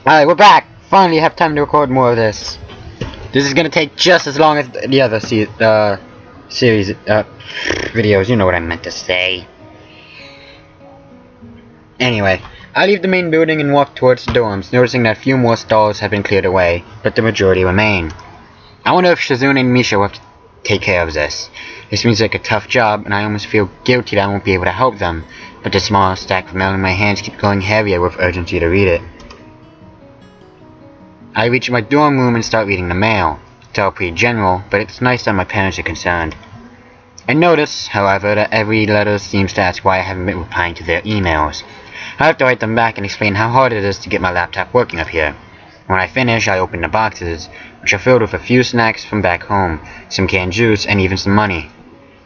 Alright, we're back! Finally have time to record more of this. This is gonna take just as long as the other series, videos, you know what I meant to say. Anyway, I leave the main building and walk towards the dorms, noticing that a few more stalls have been cleared away, but the majority remain. I wonder if Shizune and Misha will have to take care of this. This seems like a tough job, and I almost feel guilty that I won't be able to help them, but the small stack of mail in my hands keeps growing heavier with urgency to read it. I reach my dorm room and start reading the mail. It's all pretty general, but it's nice that my parents are concerned. I notice, however, that every letter seems to ask why I haven't been replying to their emails. I have to write them back and explain how hard it is to get my laptop working up here. When I finish, I open the boxes, which are filled with a few snacks from back home, some canned juice, and even some money.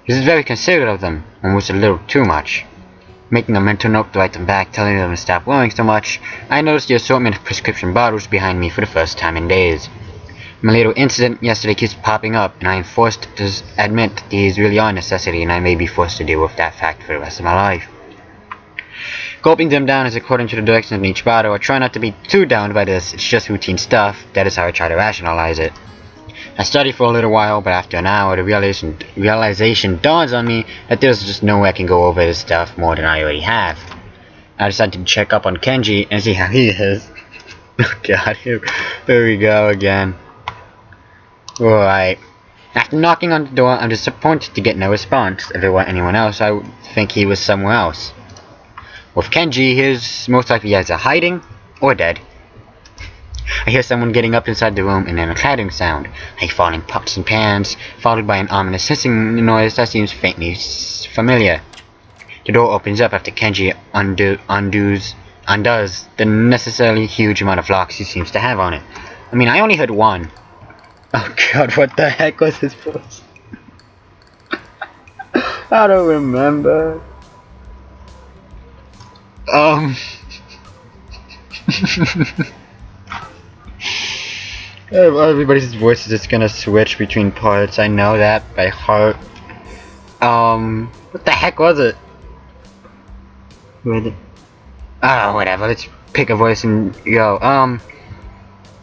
This is very considerate of them, almost a little too much. Making a mental note to write them back, telling them to stop worrying so much, I noticed the assortment of prescription bottles behind me for the first time in days. My little incident yesterday keeps popping up, and I am forced to admit that these really are a necessity, and I may be forced to deal with that fact for the rest of my life. Gulping them down is according to the directions in each bottle. I try not to be too downed by this, it's just routine stuff, that is how I try to rationalize it. I study for a little while, but after an hour, the realization dawns on me that there's just no way I can go over this stuff more than I already have. I decided to check up on Kenji and see how he is. Oh god, here we go again. Alright. After knocking on the door, I'm disappointed to get no response. If it were anyone else, I would think he was somewhere else. With Kenji, he's most likely either hiding or dead. I hear someone getting up inside the room and then a clattering sound, like falling pots and pans, followed by an ominous hissing noise that seems faintly familiar. The door opens up after Kenji undoes the necessarily huge amount of locks he seems to have on it. I mean, I only heard one. Oh god, what the heck was his voice? I don't remember. Everybody's voice is just gonna switch between parts, I know that by heart. What the heck was it? Whatever, let's pick a voice and go.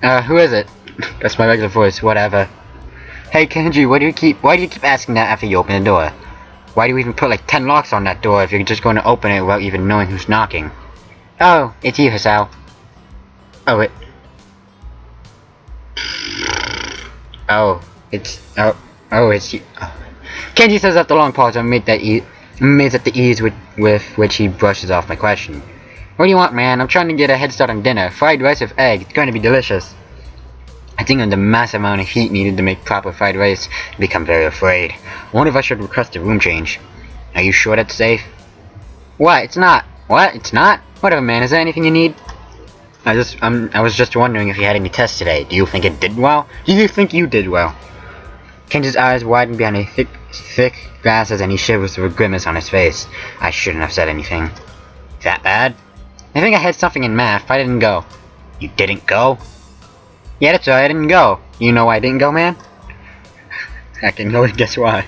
Who is it? That's my regular voice, whatever. Hey Kenji, why do you keep asking that after you open the door? Why do you even put like 10 locks on that door if you're just going to open it without even knowing who's knocking? Oh, it's you, Hisao. Oh, it's you. Oh. Kenji says after a long pause, I'm amazed at the ease with which he brushes off my question. What do you want, man? I'm trying to get a head start on dinner. Fried rice with egg. It's going to be delicious. I think of the massive amount of heat needed to make proper fried rice and become very afraid. I wonder if I should request a room change. Are you sure that's safe? What? It's not. What? It's not? Whatever, man. Is there anything you need? I was just wondering if you had any tests today. Do you think it did well? Do you think you did well? Kenji's eyes widen behind a thick glasses and he shivers with a grimace on his face. I shouldn't have said anything. That bad? I think I had something in math, but I didn't go. You didn't go? Yeah, that's right, I didn't go. You know why I didn't go, man? I can only guess why.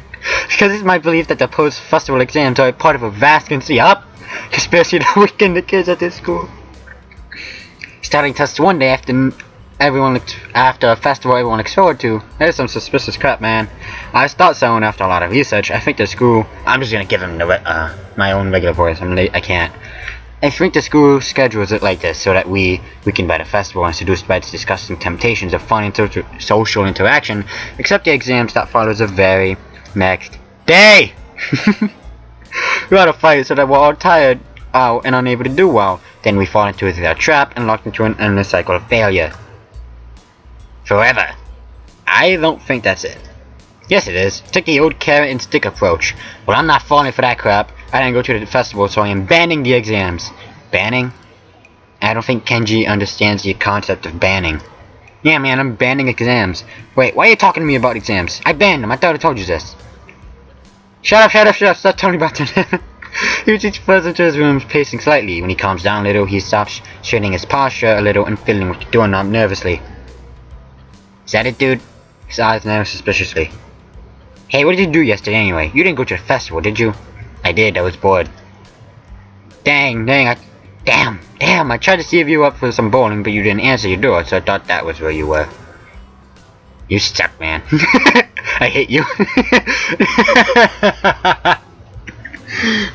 Because it's my belief that the post-festival exams are a part of a vast conspiracy to weaken the kids at this school. Starting tests one day after a festival everyone looks forward to. That is some suspicious crap, man. I thought so, and after a lot of research, I think the school. I'm just gonna give him my own regular voice. I can't. I think the school schedules it like this so that we can by the festival and seduced by its disgusting temptations of fun and social interaction, except the exams that follows the very next day. We ought to fight so that we're all tired out and unable to do well. Then we fall into a trap and locked into an endless cycle of failure. Forever. I don't think that's it. Yes it is. Take the old carrot and stick approach. Well, I'm not falling for that crap. I didn't go to the festival, so I am banning the exams. Banning? I don't think Kenji understands the concept of banning. Yeah, man, I'm banning exams. Wait, why are you talking to me about exams? I banned them. I thought I told you this. Shut up. Stop telling me about that. He retreats further into his room, pacing slightly. When he calms down a little, he stops, straightening his posture a little and fiddling with the doorknob nervously. Is that it, dude? His eyes narrow suspiciously. Hey, what did you do yesterday anyway? You didn't go to the festival, did you? I did, I was bored. Dang, Damn, I tried to save you up for some bowling, but you didn't answer your door, so I thought that was where you were. You suck, man. I hate you.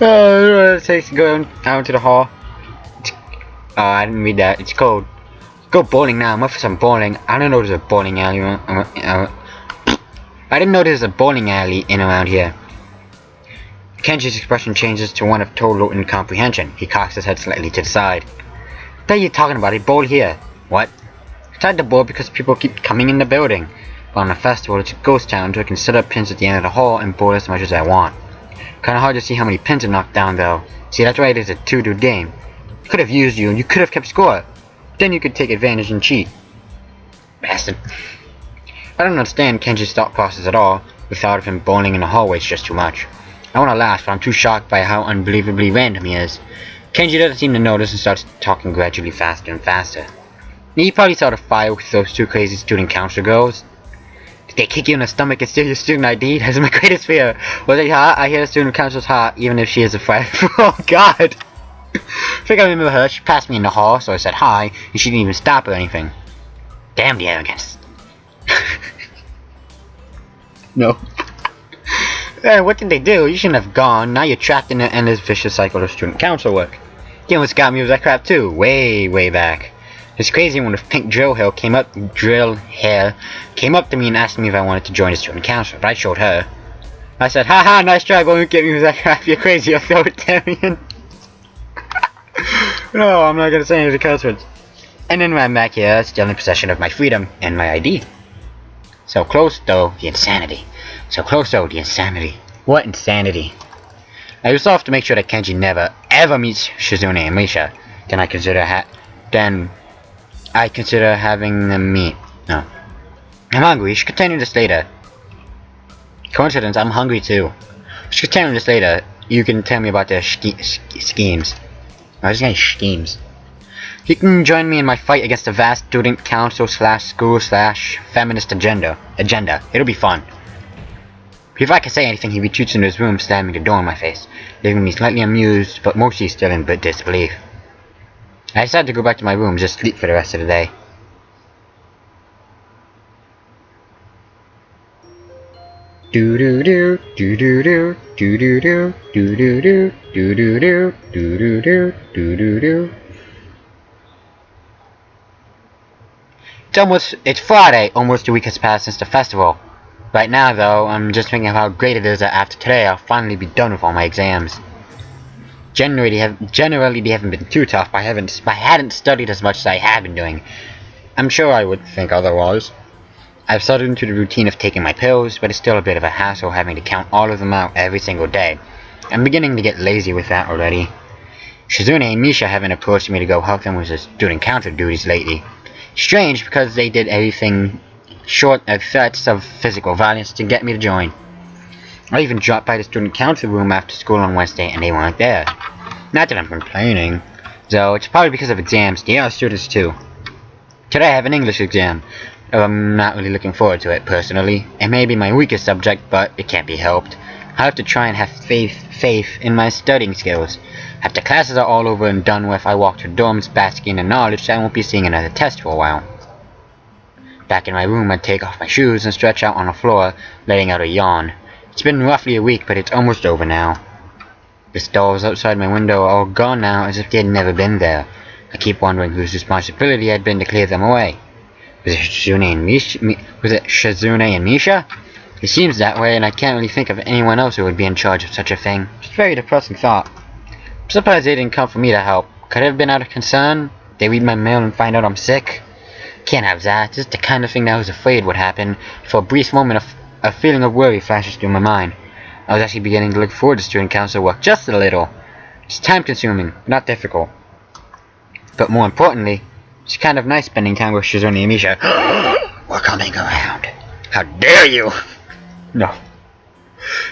Oh, it takes to go out to the hall. I didn't read that. It's cold. Go bowling now. I'm up for some bowling. I didn't know there's a bowling alley. I didn't know there's a bowling alley in around here. Kenji's expression changes to one of total incomprehension. He cocks his head slightly to the side. What are you talking about? I bowl here. What? I tried to bowl because people keep coming in the building. But on a festival, it's a ghost town, so I can set up pins at the end of the hall and bowl as much as I want. Kinda hard to see how many pins are knocked down though. See, that's why it is a 2-2 game. I could have used you and you could have kept score. Then you could take advantage and cheat. Bastard. I don't understand Kenji's thought process at all. The thought of him bowling in the hallway is just too much. I want to laugh, but I'm too shocked by how unbelievably random he is. Kenji doesn't seem to notice and starts talking gradually faster and faster. You probably saw the fire with those two crazy student council girls. Did they kick you in the stomach and steal your student ID? That's my greatest fear. Was it hot? I hear the student council's hot, even if she is a friend. Oh god! I think I remember her. She passed me in the hall, so I said hi, and she didn't even stop or anything. Damn the arrogance. No. What did they do? You shouldn't have gone. Now you're trapped in an endless vicious cycle of student council work. You almost got me with that crap too. Way back. This crazy one with pink drill hair came up to me and asked me if I wanted to join the student council, but I showed her. I said, haha, nice try, but don't get me with that crap. You're crazy, authoritarian. No, I'm not gonna say any of the curse words. And then when I'm back here, still in possession of my freedom and my ID. So close though, the insanity. So close though, the insanity. What insanity? I resolved to make sure that Kenji never, ever meets Shizune and Misha. Then I consider having them meet. No. I'm hungry, we should continue this later. Coincidence, I'm hungry too. We should continue this later. You can tell me about the schemes. I was saying schemes. You can join me in my fight against the vast student council / school / feminist agenda. It'll be fun. Before I can say anything, he retreats into his room, slamming the door in my face, leaving me slightly amused, but mostly still in disbelief. I decided to go back to my room and just sleep for the rest of the day. Do do do do do do do do do do do do do do do do do do do do. It's Friday, almost a week has passed since the festival. Right now though, I'm just thinking of how great it is that after today I'll finally be done with all my exams. Generally they haven't been too tough, but I hadn't studied as much as I have been doing. I'm sure I would think otherwise. I've settled into the routine of taking my pills, but it's still a bit of a hassle having to count all of them out every single day. I'm beginning to get lazy with that already. Shizune and Misha haven't approached me to go help them with their student council duties lately. Strange, because they did everything short of threats of physical violence to get me to join. I even dropped by the student council room after school on Wednesday and they weren't there. Not that I'm complaining, though it's probably because of exams. They are students too. Today I have an English exam. I'm not really looking forward to it personally. It may be my weakest subject, but it can't be helped. I have to try and have faith in my studying skills. After classes are all over and done with, I walk to dorms basking in the knowledge that I won't be seeing another test for a while. Back in my room, I take off my shoes and stretch out on the floor, letting out a yawn. It's been roughly a week, but it's almost over now. The stalls outside my window are all gone now, as if they had never been there. I keep wondering whose responsibility it had been to clear them away. Was it Shizune and Misha? It seems that way, and I can't really think of anyone else who would be in charge of such a thing. It's a very depressing thought. I'm surprised they didn't come for me to help. Could it have been out of concern? They read my mail and find out I'm sick? Can't have that. This is the kind of thing that I was afraid would happen. For a brief moment, a feeling of worry flashes through my mind. I was actually beginning to look forward to student council work just a little. It's time-consuming, not difficult. But more importantly, it's kind of nice spending time with Shizune and Misha. We're coming around. How dare you! No.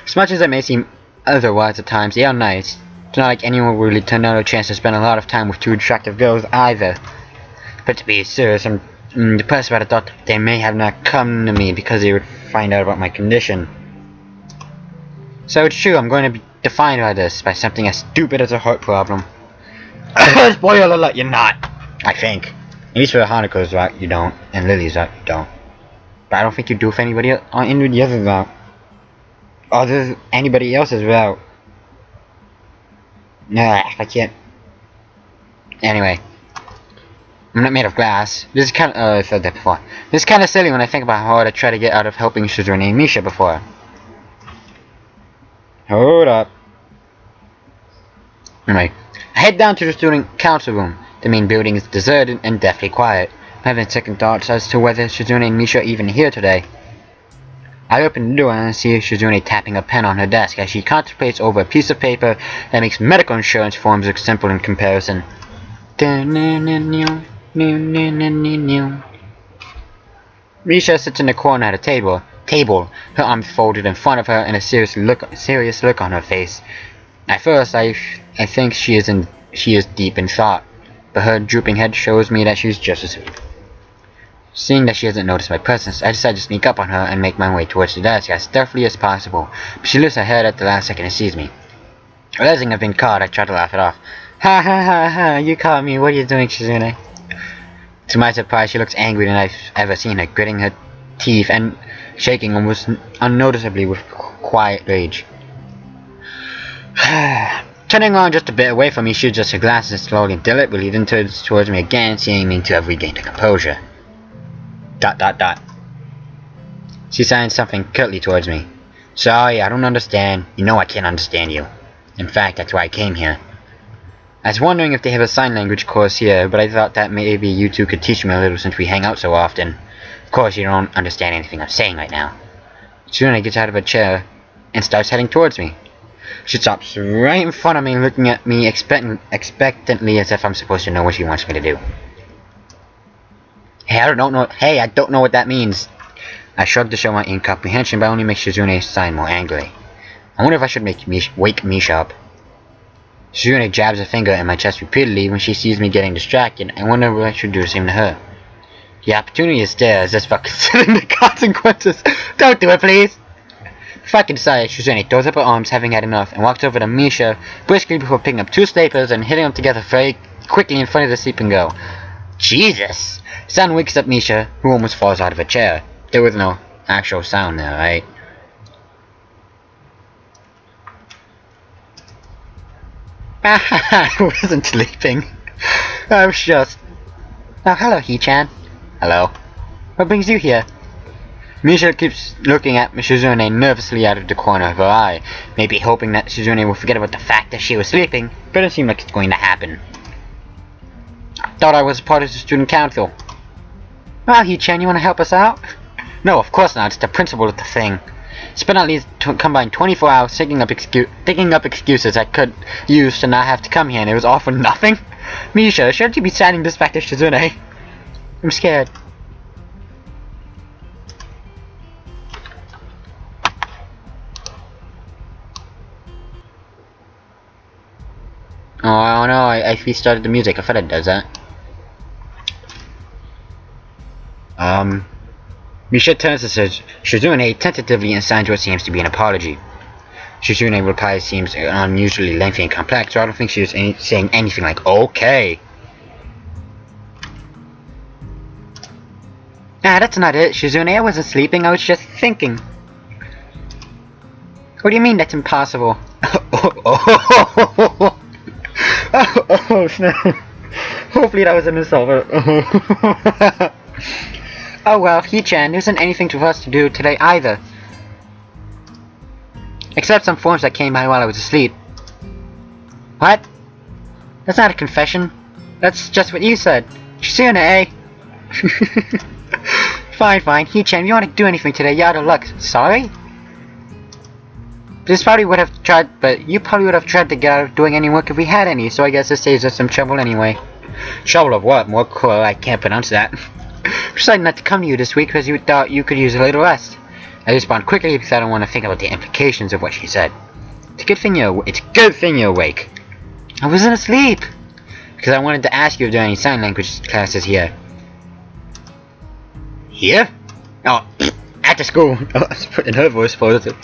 As much as it may seem otherwise at times, they are nice. It's not like anyone will really turn down a chance to spend a lot of time with two attractive girls either. But to be serious, I'm depressed about the thought that they may have not come to me because they would find out about my condition. So it's true, I'm going to be defined by this, by something as stupid as a heart problem. Spoiler alert, you're not. I think. At least for Hanukkah's right, you don't. And Lily's right, you don't. But I don't think you do for anybody else. Or any of the others out. Or there's anybody else's route. Nah, I can't. Anyway. I'm not made of glass. This is kind of, I said that before. This is kind of silly when I think about how hard I tried to get out of helping Shizune and Misha before. Hold up. Anyway, I head down to the student council room. The main building is deserted and deathly quiet. I'm having second thoughts as to whether Shizune and Misha are even here today. I open the door and see Shizune tapping a pen on her desk as she contemplates over a piece of paper that makes medical insurance forms look simple in comparison. Misha sits in the corner at a table, her arms folded in front of her and a serious look on her face. At first, I think she is deep in thought, but her drooping head shows me that she's just asleep. Seeing that she hasn't noticed my presence, I decide to sneak up on her and make my way towards the desk as stealthily as possible, but she lifts her head at the last second and sees me. Realizing I've been caught, I try to laugh it off. Ha ha ha ha, you caught me, what are you doing, Shizune? To my surprise, she looks angrier than I've ever seen her, gritting her teeth and shaking almost unnoticeably with quiet rage. Turning around just a bit away from me, she adjusts her glasses and slowly and deliberately then turns towards me again, seeming to have regained her composure. ... She signs something curtly towards me. Sorry, I don't understand. You know I can't understand you. In fact, that's why I came here. I was wondering if they have a sign language course here, but I thought that maybe you two could teach me a little since we hang out so often. Of course, you don't understand anything I'm saying right now. Shizune gets out of her chair and starts heading towards me. She stops right in front of me, looking at me expectantly as if I'm supposed to know what she wants me to do. Hey, I don't know what that means. I shrug to show my incomprehension, but only makes Shizune sign more angrily. I wonder if I should wake Misha up. Shizune jabs a finger in my chest repeatedly when she sees me getting distracted. I wonder what I should do the same to her. The opportunity is there, as just for considering the consequences. Don't do it, please! Fucking sigh, Shizune throws up her arms, having had enough, and walks over to Misha, briskly before picking up two staples and hitting them together very quickly in front of the sleeping girl. Jesus! Sound wakes up Misha, who almost falls out of her chair. There was no actual sound there, right? I wasn't sleeping. I was just... Oh, hello, He-chan. Hello. What brings you here? Misha keeps looking at Shizune nervously out of the corner of her eye, maybe hoping that Shizune will forget about the fact that she was sleeping, but it doesn't seem like it's going to happen. I thought I was part of the student council. Well, He-chan, you want to help us out? No, of course not. It's the principle of the thing. Spent at least combined 24 hours thinking up excuses I could use to not have to come here, and it was all for nothing? Misha, shouldn't you be sending this back to Shizune? I'm scared. Oh no, I restarted the music. I thought it does that. Misha turns to Shizune tentatively and signs what seems to be an apology. Shizune replies seems unusually lengthy and complex, so I don't think she was saying anything like, okay. Ah, that's not it, Shizune. I wasn't sleeping, I was just thinking. What do you mean that's impossible? Oh, no. Hopefully that was an insult. Oh well, He-chan, there isn't anything for us to do today either. Except some forms that came by while I was asleep. What? That's not a confession. That's just what you said. Shizune, eh? Fine. He-chan, if you want to do anything today, you're out of luck. Sorry? You probably would have tried to get out of doing any work if we had any, so I guess this saves us some trouble anyway. Trouble of what? More cool, I can't pronounce that. Decided not to come to you this week because you thought you could use a little rest. I respond quickly because I don't want to think about the implications of what she said. It's a good thing you're awake. I wasn't asleep. Because I wanted to ask you if there are any sign language classes here. Here? Oh, at the school. In her voice, supposedly.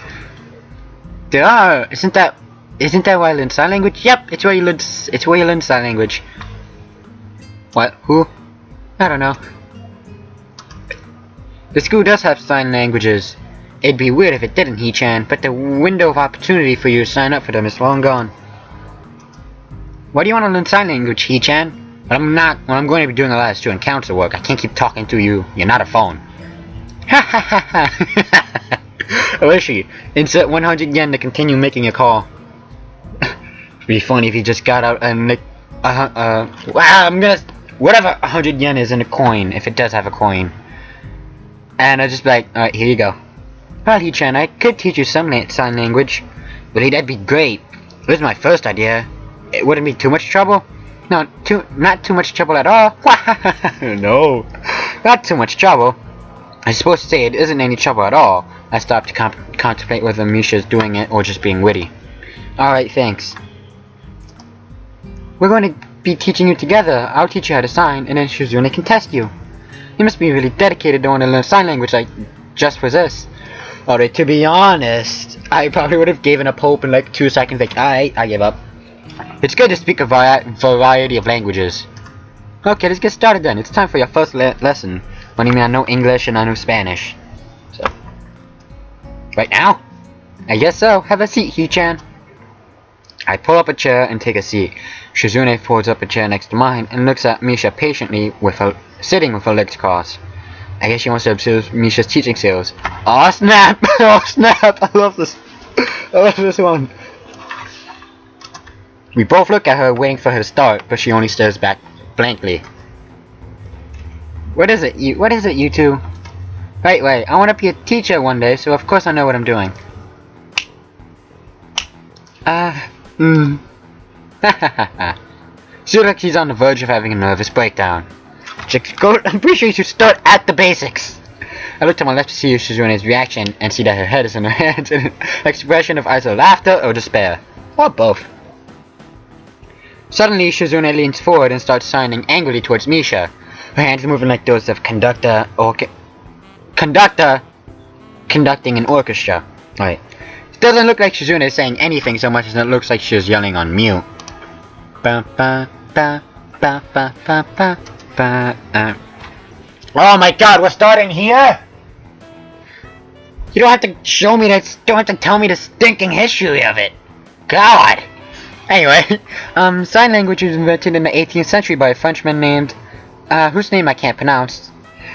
There are. Isn't that Isn't that where I learn sign language? Yep, it's where you learn sign language. What? Who? I don't know. The school does have sign languages. It'd be weird if it didn't, He-chan, but the window of opportunity for you to sign up for them is long gone. Why do you want to learn sign language, He-chan? But I'm going to be doing a lot of student council work. I can't keep talking to you. You're not a phone. Ha ha ha ha. Oh, is she? Insert 100 yen to continue making a call. It'd be funny if he just got out and like, I'm gonna, whatever 100 yen is in a coin, if it does have a coin. And I'll just be like, alright, here you go. Well, He-chan, I could teach you some sign language. Really, that'd be great. It was my first idea. It wouldn't be too much trouble. No, not too much trouble at all. No, not too much trouble. I was supposed to say it isn't any trouble at all. I stopped to contemplate whether Misha's doing it or just being witty. Alright, thanks. We're going to be teaching you together. I'll teach you how to sign, and then Shizune can test you. You must be really dedicated to want to learn sign language like just for this. Alright, to be honest, I probably would have given up hope in like 2 seconds, like, alright, I give up. It's good to speak a variety of languages. Okay, let's get started then. It's time for your first lesson. What do you mean I know English and I know Spanish? So, right now? I guess so. Have a seat, He-chan. I pull up a chair and take a seat. Shizune pulls up a chair next to mine and looks at Misha patiently sitting with her legs crossed. I guess she wants to observe Misha's teaching skills. Oh snap! Oh snap! I love this. I love this one. We both look at her, waiting for her to start, but she only stares back blankly. What is it, you two? Wait, I want to be a teacher one day, so of course I know what I'm doing. She looks like she's on the verge of having a nervous breakdown. I'm pretty sure you should start at the basics. I look to my left to see Shizune's reaction, and see that her head is in her hands, an expression of either laughter or despair. Or both. Suddenly, Shizune leans forward and starts signing angrily towards Misha. Her hands moving like those of conductor conducting an orchestra. Right. It doesn't look like Shizune is saying anything so much as it looks like she's yelling on mute. Oh my god, we're starting here? You don't have to show me that, don't have to tell me the stinking history of it. God! Anyway, sign language was invented in the 18th century by a Frenchman named, whose name I can't pronounce.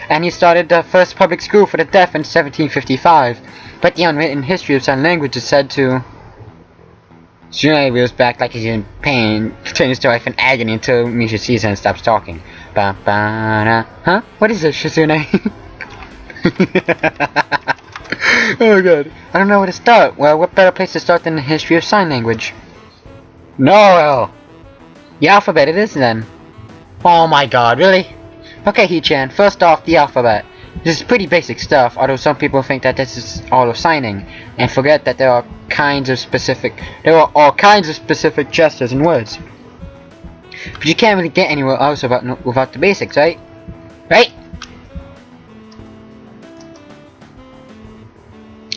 And he started the first public school for the deaf in 1755. But the unwritten history of sign language is said to... Shizune reels back like he's in pain, continues to life in agony until Misha sees her and stops talking. Huh? What is this, Shizune? Oh god. I don't know where to start. Well, what better place to start than the history of sign language? No! The alphabet it is then. Oh my god, really? Okay, He-chan, first off, the alphabet. This is pretty basic stuff, although some people think that this is all of signing, and forget that there are all kinds of specific gestures and words. But you can't really get anywhere else without the basics, right? Right?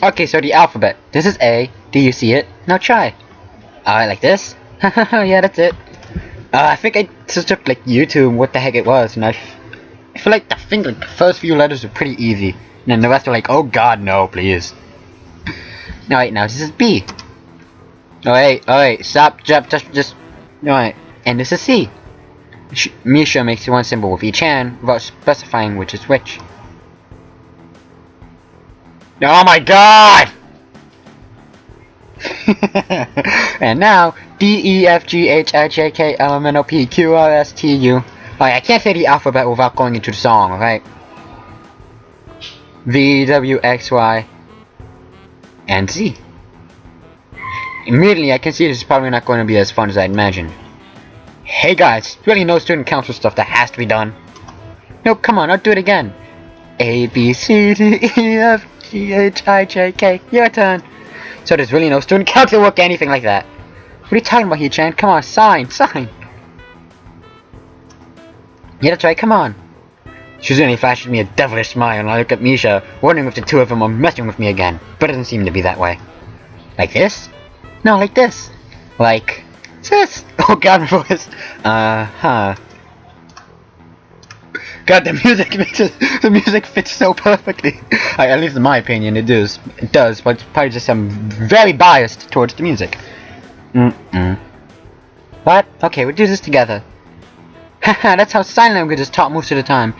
Okay, so the alphabet. This is A. Do you see it? Now try. Alright, like this? Yeah, that's it. I think I searched like YouTube what the heck it was, and I feel like the first few letters were pretty easy, and then the rest are like, oh god, no, please. Alright, now this is B. Alright, stop, just, alright, and this is C. Misha makes one symbol with each hand without specifying which is which. Oh my god! And now, D, E, F, G, H, I, J, K, L, M, N, O, P, Q, R, S, T, U. Alright, I can't say the alphabet without going into the song, okay? V, W, X, Y, and Z. Immediately, I can see this is probably not going to be as fun as I'd imagined. Hey guys, really no student council stuff that has to be done. No, come on, I'll do it again. A, B, C, D, E, F, G, H, I, J, K, your turn. So there's really no student council work or anything like that. What are you talking about here, Chan? Come on, sign. Yeah, that's right, come on. Shizune flashes me a devilish smile and I look at Misha, wondering if the two of them are messing with me again. But it doesn't seem to be that way. Like this? No, like this. like this. Oh god, my voice. God, the music fits so perfectly. At least in my opinion, it does. It does, but it's probably just I'm very biased towards the music. But okay, we'll do this together. Haha, that's how sign language is taught most of the time.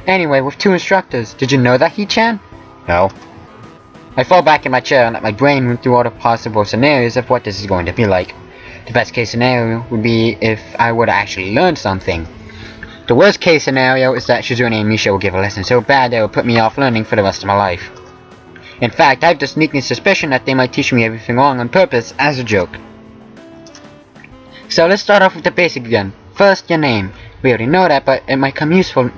Anyway, with 2 instructors. Did you know that, He-chan? No. I fall back in my chair and let my brain run through all the possible scenarios of what this is going to be like. The best case scenario would be if I were to actually learn something. The worst case scenario is that Shizune and Misha will give a lesson so bad they will put me off learning for the rest of my life. In fact, I have the sneaking suspicion that they might teach me everything wrong on purpose as a joke. So let's start off with the basic again. First, your name. We already know that, but it might come useful.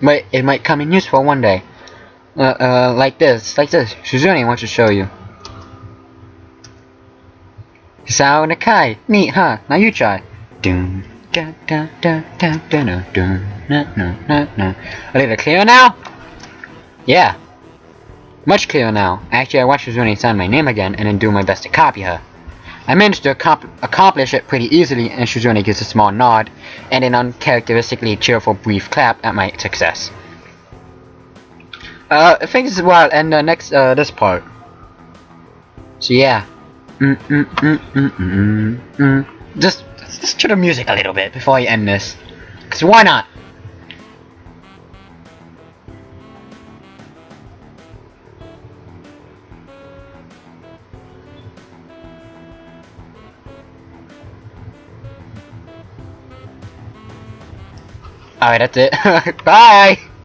It might come in useful one day. Like this. Shizune wants to show you. Sao Nakai. Neat, huh? Now you try. A little clearer now? Yeah. Much clearer now. Actually, I watched Shizune sign my name again and then do my best to copy her. I managed to accomplish it pretty easily, and Shizune gives a small nod and an uncharacteristically cheerful brief clap at my success. I think this is where I'll end next this part. So yeah. Just to the music a little bit before I end this. 'Cause why not? Alright, that's it. Bye!